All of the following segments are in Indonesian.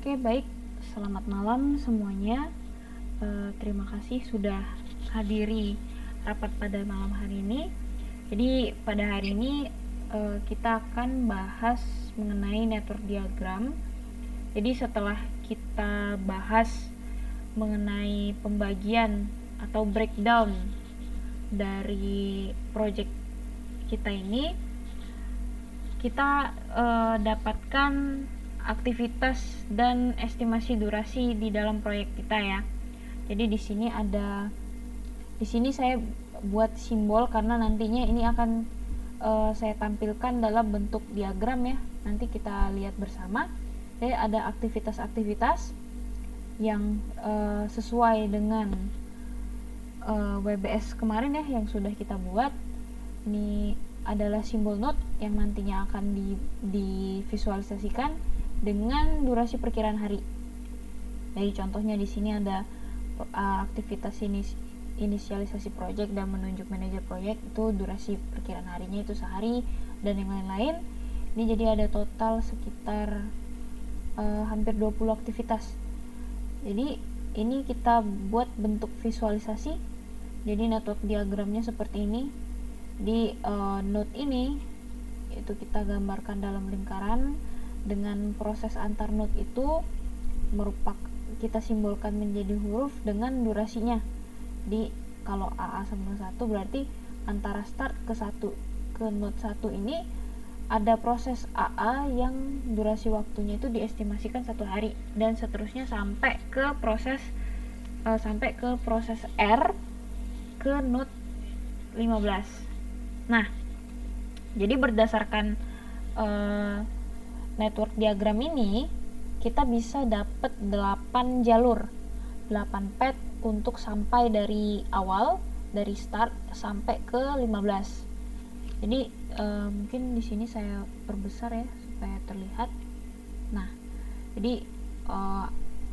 Oke, baik. Selamat malam semuanya. Terima kasih sudah hadiri rapat pada malam hari ini. Jadi pada hari ini kita akan bahas mengenai network diagram. Jadi setelah kita bahas mengenai pembagian atau breakdown dari project kita ini, kita dapatkan aktivitas dan estimasi durasi di dalam proyek kita ya. Jadi di sini saya buat simbol karena nantinya ini akan saya tampilkan dalam bentuk diagram ya. Nanti kita lihat bersama. Jadi ada aktivitas-aktivitas yang sesuai dengan WBS kemarin ya yang sudah kita buat. Ini adalah simbol note yang nantinya akan divisualisasikan dengan durasi perkiraan hari. Jadi contohnya di sini ada aktivitas inisialisasi proyek dan menunjuk manajer proyek, itu durasi perkiraan harinya itu sehari dan yang lain-lain. Ini jadi ada total sekitar hampir 20 aktivitas. Jadi ini kita buat bentuk visualisasi. Jadi network diagramnya seperti ini. Di node ini itu kita gambarkan dalam lingkaran dengan proses antar node itu merupakan kita simbolkan menjadi huruf dengan durasinya. Di kalau AA sama 1 berarti antara start ke node 1 ini ada proses AA yang durasi waktunya itu diestimasikan 1 hari dan seterusnya sampai ke proses R ke node 15. Nah, jadi berdasarkan network diagram ini kita bisa dapat 8 jalur, 8 path untuk sampai dari awal, dari start sampai ke 15. Jadi mungkin di sini saya perbesar ya supaya terlihat. Nah, jadi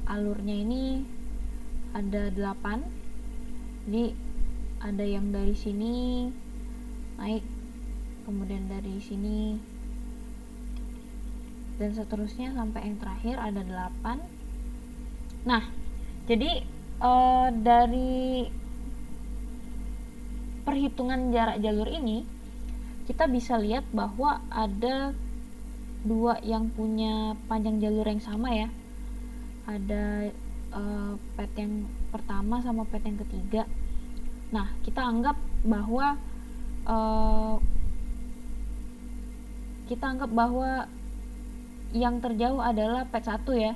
alurnya ini ada 8. Jadi ada yang dari sini naik, kemudian dari sini dan seterusnya sampai yang terakhir ada 8. Nah, jadi dari perhitungan jarak jalur ini kita bisa lihat bahwa ada 2 yang punya panjang jalur yang sama ya. Ada path yang pertama sama path yang ketiga. Nah, kita anggap bahwa yang terjauh adalah path 1 ya.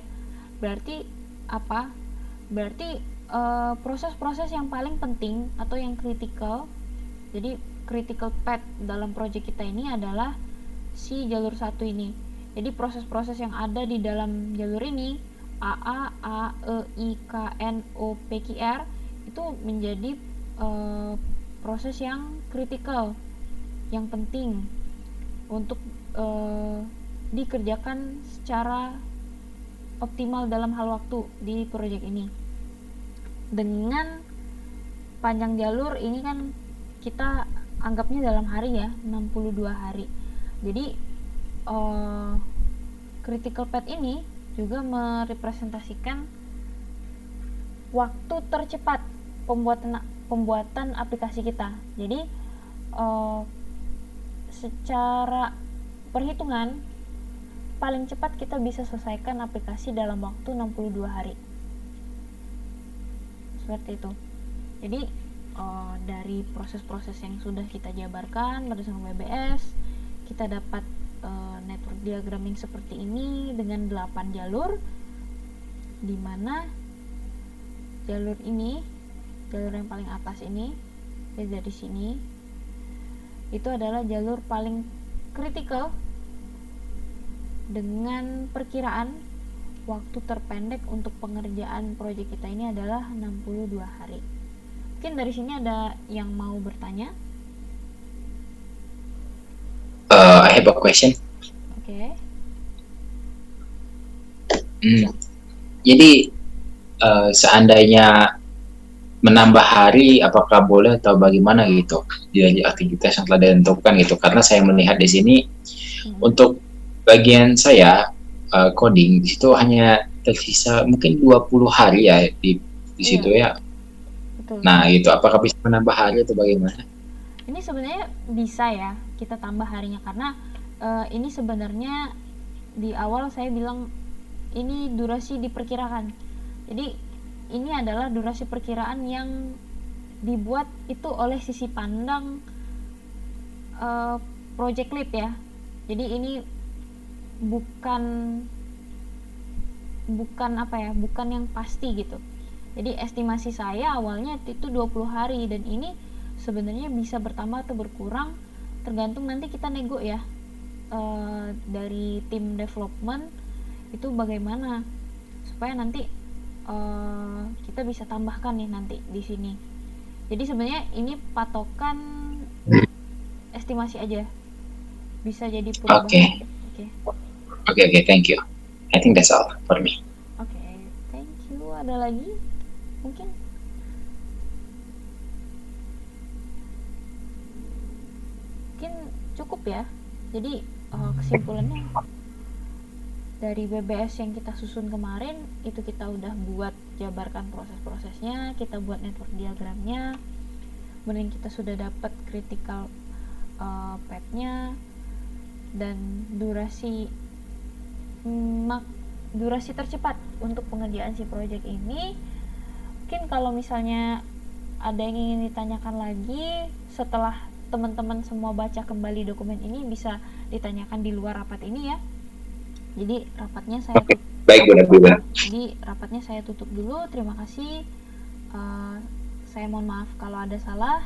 Berarti apa? Berarti proses-proses yang paling penting atau yang kritikal. Jadi critical path dalam project kita ini adalah si jalur 1 ini. Jadi proses-proses yang ada di dalam jalur ini AA, A, E, I, K, N, O, P, Q, R itu menjadi proses yang kritikal, yang penting untuk dikerjakan secara optimal dalam hal waktu di proyek ini. Dengan panjang jalur ini kan kita anggapnya dalam hari ya, 62 hari. Jadi critical path ini juga merepresentasikan waktu tercepat pembuatan aplikasi kita. Jadi secara perhitungan paling cepat kita bisa selesaikan aplikasi dalam waktu 62 hari. Seperti itu. Jadi dari proses-proses yang sudah kita jabarkan berdasarkan WBS, kita dapat network diagramming seperti ini dengan 8 jalur, di mana jalur yang paling atas ini, dari sini, itu adalah jalur paling kritikal dengan perkiraan waktu terpendek untuk pengerjaan proyek kita ini adalah 62 hari. Mungkin dari sini ada yang mau bertanya? I have a question. Oke. Jadi seandainya menambah hari, apakah boleh atau bagaimana gitu di aktivitas yang telah ditentukan gitu? Karena saya melihat di sini untuk bagian saya coding itu hanya tersisa mungkin 20 hari ya di situ Iya, ya. betul. Nah, itu apakah bisa menambah hari atau bagaimana? Ini sebenarnya bisa ya kita tambah harinya karena ini sebenarnya di awal saya bilang ini durasi diperkirakan. Jadi ini adalah durasi perkiraan yang dibuat itu oleh sisi pandang project lead ya. Jadi ini bukan bukan apa ya, bukan yang pasti gitu. Jadi estimasi saya awalnya itu 20 hari dan ini sebenarnya bisa bertambah atau berkurang tergantung nanti kita nego ya dari tim development itu bagaimana supaya nanti kita bisa tambahkan nih nanti di sini. Jadi sebenarnya ini patokan estimasi aja, bisa jadi Oke, perubahan. Oke. oke, thank you. I think that's all for me. Oke, thank you. Ada lagi mungkin? Mungkin cukup ya. Jadi kesimpulannya dari BBS yang kita susun kemarin itu kita udah buat jabarkan proses-prosesnya, kita buat network diagramnya, kemudian kita sudah dapat critical path-nya dan durasi tercepat untuk pengerjaan si project ini. Mungkin kalau misalnya ada yang ingin ditanyakan lagi setelah teman-teman semua baca kembali dokumen ini bisa ditanyakan di luar rapat ini ya. Jadi rapatnya saya Oke, baik Bu Nabila. Jadi rapatnya saya tutup dulu. Terima kasih. Saya mohon maaf kalau ada salah.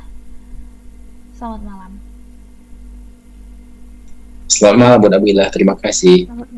Selamat malam. Selamat malam Bu Nabila, terima kasih. Selamat malam.